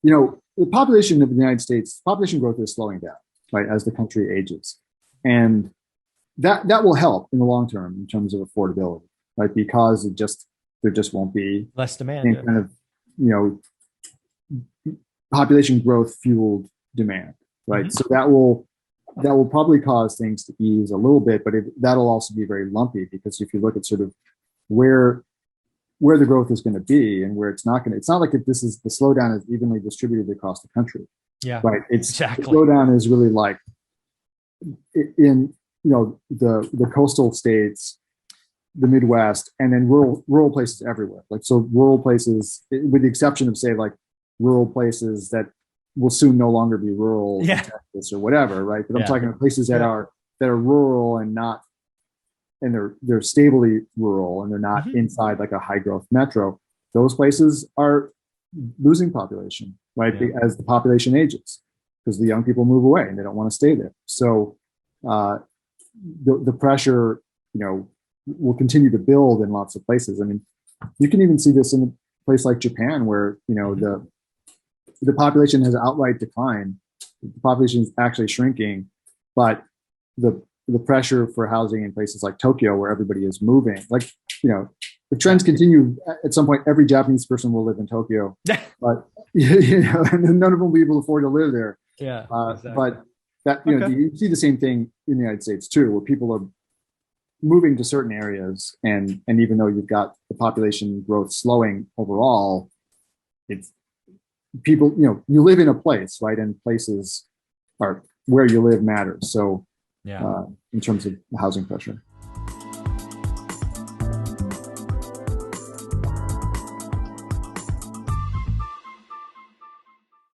the population of the United States, population growth is slowing down, right, as the country ages. And that will help in the long term in terms of affordability, right? Because there just won't be less demand, any kind of, population growth fueled demand, right? Mm-hmm. So that will probably cause things to ease a little bit, but that'll also be very lumpy, because if you look at sort of where the growth is going to be and where it's not going to, it's not like if this is the slowdown is evenly distributed across the country. Yeah, right. It's exactly. The slowdown is really like in the coastal states, the Midwest, and then rural places everywhere. Like, so rural places, with the exception of, say, like rural places that will soon no longer be rural, yeah, Texas or whatever, right? But I'm talking about places that are rural and not, and they're stably rural, and they're not inside like a high growth metro. Those places are losing population, right? As the population ages, because the young people move away and they don't want to stay there. So the pressure, will continue to build in lots of places. I mean, you can even see this in a place like Japan, where the population has outright declined. The population is actually shrinking, but the pressure for housing in places like Tokyo, where everybody is moving, like, the trends continue, at some point, every Japanese person will live in Tokyo, but and none of them will be able to afford to live there. Yeah, exactly. But that, you see the same thing in the United States too, where people are moving to certain areas, and even though you've got the population growth slowing overall, it's people, you live in a place, right? And places are where you live matters. So in terms of housing pressure.